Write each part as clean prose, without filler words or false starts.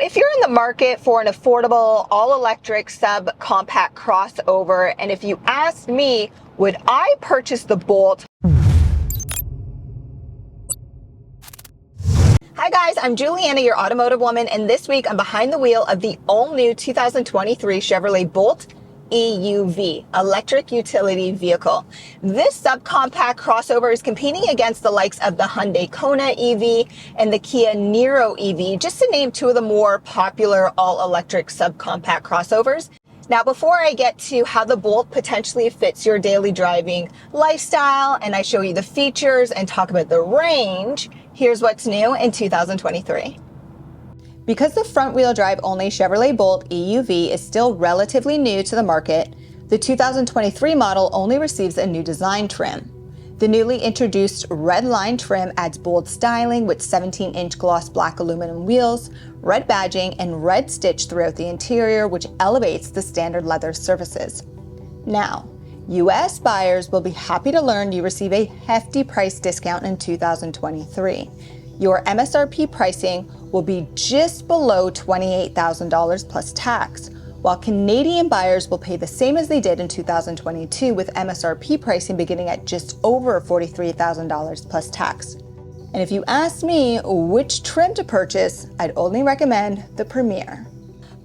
if you're in the market for an affordable all-electric subcompact crossover, and if you asked me, would I purchase the Bolt? Hi guys, I'm Juliana, your automotive woman, and this week I'm behind the wheel of the all-new 2023 Chevrolet Bolt EUV, electric utility vehicle. This subcompact crossover is competing against the likes of the Hyundai Kona EV and the Kia Niro EV, just to name two of the more popular all-electric subcompact crossovers. Now, before I get to how the Bolt potentially fits your daily driving lifestyle, and I show you the features and talk about the range, here's what's new in 2023. Because the front-wheel drive only Chevrolet Bolt EUV is still relatively new to the market, the 2023 model only receives a new design trim. The newly introduced red line trim adds bold styling with 17-inch gloss black aluminum wheels, red badging, and red stitch throughout the interior, which elevates the standard leather surfaces. Now, US buyers will be happy to learn you receive a hefty price discount in 2023. Your MSRP pricing will be just below $28,000 plus tax, while Canadian buyers will pay the same as they did in 2022 with MSRP pricing beginning at just over $43,000 plus tax. And if you ask me which trim to purchase, I'd only recommend the Premier.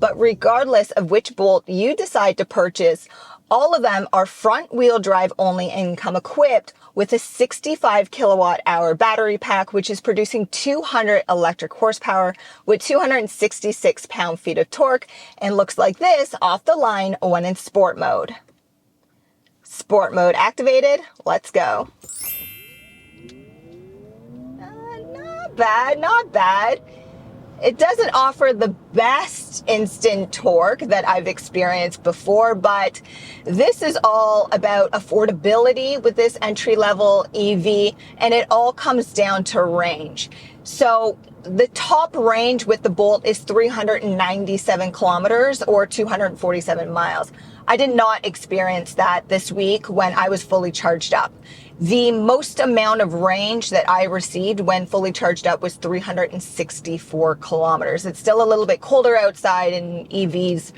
But regardless of which Bolt you decide to purchase, all of them are front-wheel drive only and come equipped with a 65 kilowatt-hour battery pack, which is producing 200 electric horsepower with 266 pound-feet of torque, and looks like this off the line when in sport mode. Sport mode activated. Let's go. Not bad, not bad. It doesn't offer the best instant torque that I've experienced before, but this is all about affordability with this entry-level EV, and it all comes down to range. So the top range with the Bolt is 397 kilometers or 247 miles. I did not experience that this week when I was fully charged up. The most amount of range that I received when fully charged up was 364 kilometers. It's still a little bit colder outside, and EVs,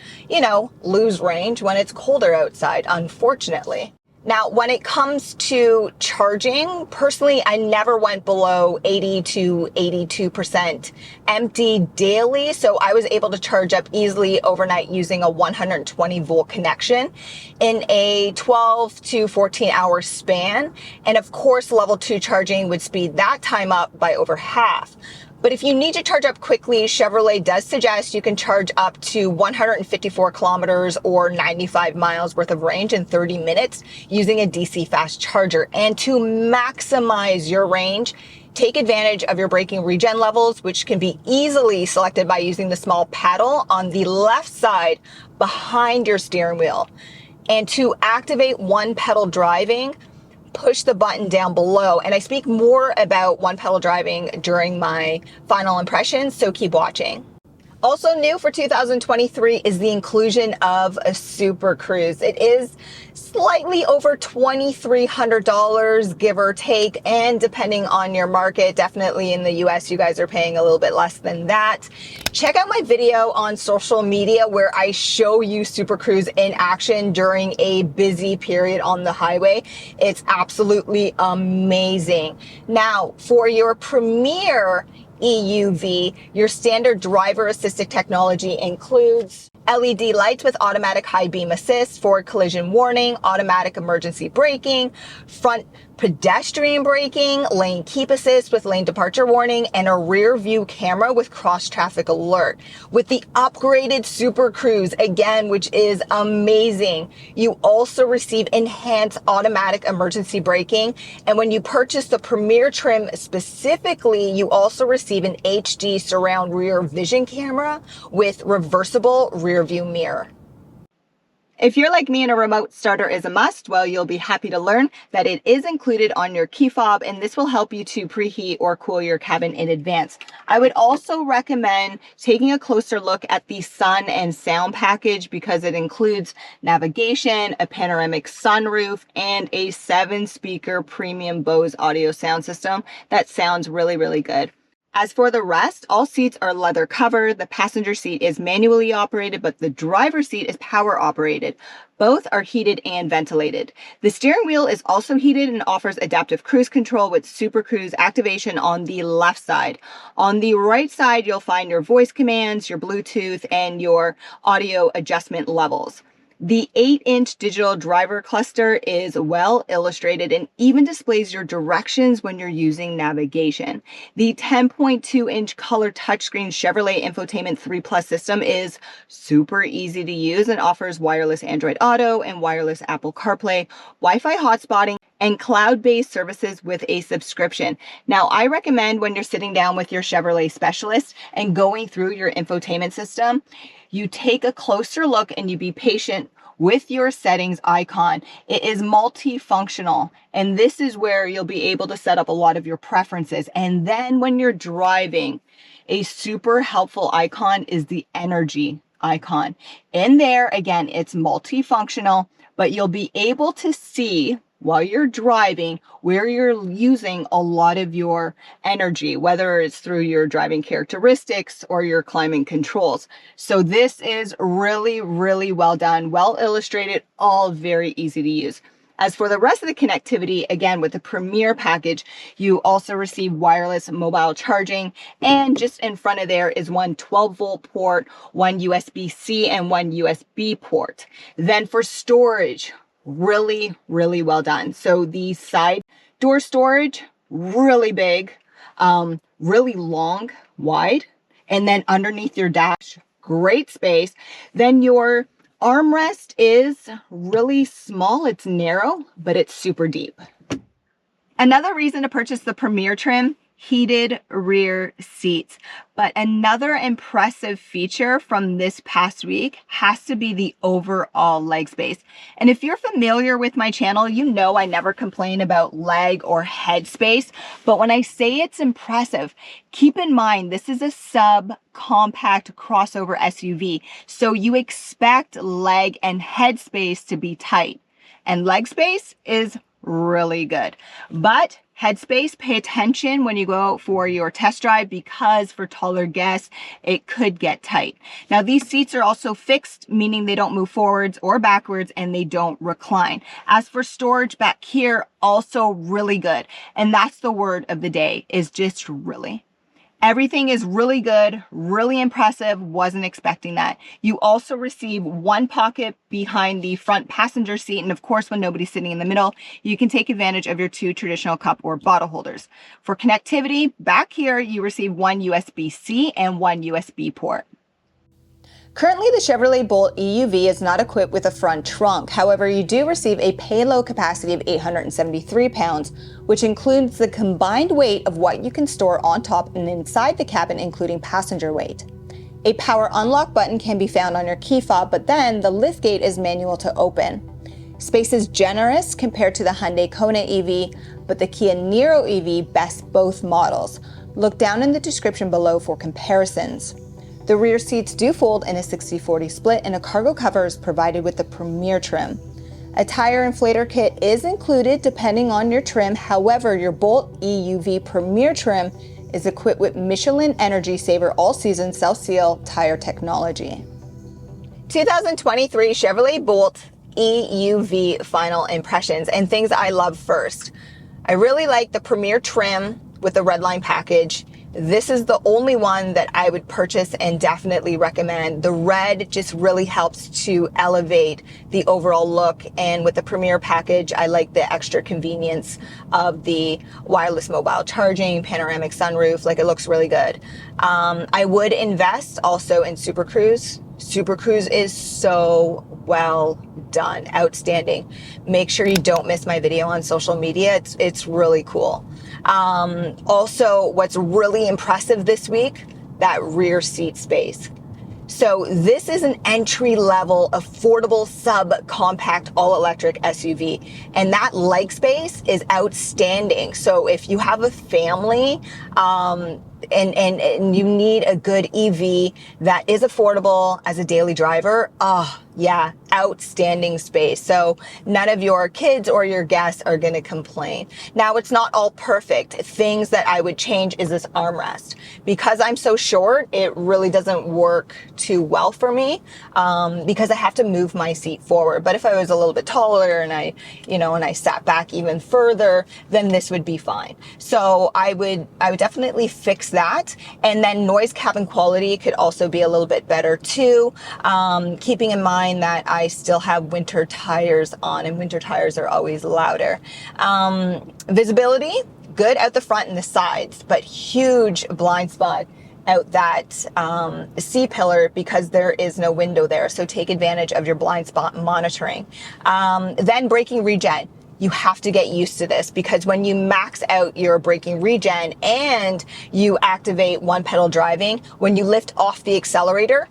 lose range when it's colder outside, unfortunately. Now, when it comes to charging, personally, I never went below 80 to 82% empty daily. So I was able to charge up easily overnight using a 120 volt connection in a 12 to 14 hour span. And of course, level 2 charging would speed that time up by over half. But if you need to charge up quickly, Chevrolet does suggest you can charge up to 154 kilometers or 95 miles worth of range in 30 minutes using a DC fast charger. And to maximize your range, take advantage of your braking regen levels, which can be easily selected by using the small paddle on the left side behind your steering wheel. And to activate one pedal driving, push the button down below. And I speak more about one pedal driving during my final impressions, so keep watching. Also new for 2023 is the inclusion of a Super Cruise. It is slightly over $2,300, give or take, and depending on your market, definitely in the US, you guys are paying a little bit less than that. Check out my video on social media where I show you Super Cruise in action during a busy period on the highway. It's absolutely amazing. Now, for your Premier EUV, your standard driver assisted technology includes LED lights with automatic high beam assist, forward collision warning, automatic emergency braking, front pedestrian braking, lane keep assist with lane departure warning, and a rear view camera with cross traffic alert. With the upgraded Super Cruise, again, which is amazing, you also receive enhanced automatic emergency braking. And when you purchase the Premier trim specifically, you also receive an HD surround rear vision camera with reversible rear view mirror. If you're like me and a remote starter is a must, well, you'll be happy to learn that it is included on your key fob, and this will help you to preheat or cool your cabin in advance. I would also recommend taking a closer look at the sun and sound package because it includes navigation, a panoramic sunroof, and a 7-speaker premium Bose audio sound system that sounds really, really good. As for the rest, all seats are leather covered. The passenger seat is manually operated, but the driver's seat is power operated. Both are heated and ventilated. The steering wheel is also heated and offers adaptive cruise control with Super Cruise activation on the left side. On the right side, you'll find your voice commands, your Bluetooth, and your audio adjustment levels. The 8-inch digital driver cluster is well illustrated and even displays your directions when you're using navigation. The 10.2-inch color touchscreen Chevrolet Infotainment 3 Plus system is super easy to use and offers wireless Android Auto and wireless Apple CarPlay, Wi-Fi hotspotting, and cloud-based services with a subscription. Now, I recommend when you're sitting down with your Chevrolet specialist and going through your infotainment system, you take a closer look and you be patient with your settings icon. It is multifunctional, and this is where you'll be able to set up a lot of your preferences. And then when you're driving, a super helpful icon is the energy icon. In there, again, it's multifunctional, but you'll be able to see while you're driving where you're using a lot of your energy, whether it's through your driving characteristics or your climate controls. So this is really, really well done, well illustrated, all very easy to use. As for the rest of the connectivity, again, with the Premier package, you also receive wireless mobile charging, and just in front of there is one 12-volt port, one USB-C, and one USB port. Then for storage, really, really well done. So the side door storage, really big, really long, wide, and then underneath your dash, great space. Then your armrest is really small. It's narrow, but it's super deep. Another reason to purchase the Premier trim, heated rear seats. But another impressive feature from this past week has to be the overall leg space. And if you're familiar with my channel, you know I never complain about leg or head space. But when I say it's impressive, keep in mind this is a sub-compact crossover SUV. So you expect leg and head space to be tight. And leg space is really good. But headspace, pay attention when you go out for your test drive, because for taller guests, it could get tight. Now, these seats are also fixed, meaning they don't move forwards or backwards, and they don't recline. As for storage back here, also really good. And that's the word of the day, is just really. Everything is really good, really impressive. Wasn't expecting that. You also receive one pocket behind the front passenger seat. And of course, when nobody's sitting in the middle, you can take advantage of your two traditional cup or bottle holders. For connectivity, back here, you receive one USB-C and one USB port. Currently, the Chevrolet Bolt EUV is not equipped with a front trunk. However, you do receive a payload capacity of 873 pounds, which includes the combined weight of what you can store on top and inside the cabin, including passenger weight. A power unlock button can be found on your key fob, but then the liftgate is manual to open. Space is generous compared to the Hyundai Kona EV, but the Kia Niro EV bests both models. Look down in the description below for comparisons. The rear seats do fold in a 60-40 split, and a cargo cover is provided with the Premier trim. A tire inflator kit is included depending on your trim. However, your Bolt EUV Premier trim is equipped with Michelin Energy Saver all-season self-seal tire technology. 2023 Chevrolet Bolt EUV final impressions and things I love first. I really like the Premier trim with the Redline package. This is the only one that I would purchase and definitely recommend. The red just really helps to elevate the overall look. And with the Premier package, I like the extra convenience of the wireless mobile charging, panoramic sunroof. Like, it looks really good. I would invest also in Super Cruise. Super Cruise is so well done, outstanding. Make sure you don't miss my video on social media. It's really cool. Also, what's really impressive this week, that rear seat space. So this is an entry-level, affordable, sub-compact, all-electric SUV. And that leg space is outstanding. So if you have a family and you need a good EV that is affordable as a daily driver, oh, yeah, outstanding space. So none of your kids or your guests are going to complain. Now, it's not all perfect. Things that I would change is this armrest. Because I'm so short, it really doesn't work too well for me, because I have to move my seat forward. But if I was a little bit taller and I sat back even further, then this would be fine. So I would definitely fix that. And then noise cabin quality could also be a little bit better too. Keeping in mind that I still have winter tires on, and winter tires are always louder. Visibility, good out the front and the sides, but huge blind spot out that C-pillar because there is no window there. So take advantage of your blind spot monitoring. Then braking regen. You have to get used to this, because when you max out your braking regen and you activate one pedal driving, when you lift off the accelerator,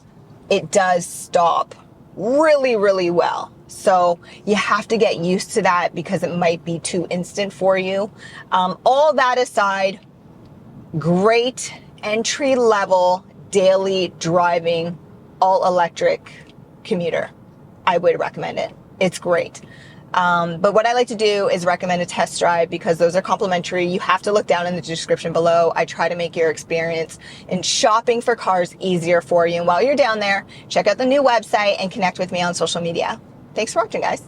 it does stop really, really well. So you have to get used to that because it might be too instant for you. All that aside, great entry level daily driving all electric commuter. I would recommend it. It's great. But what I like to do is recommend a test drive, because those are complimentary. You have to look down in the description below. I try to make your experience in shopping for cars easier for you. And while you're down there, check out the new website and connect with me on social media. Thanks for watching, guys.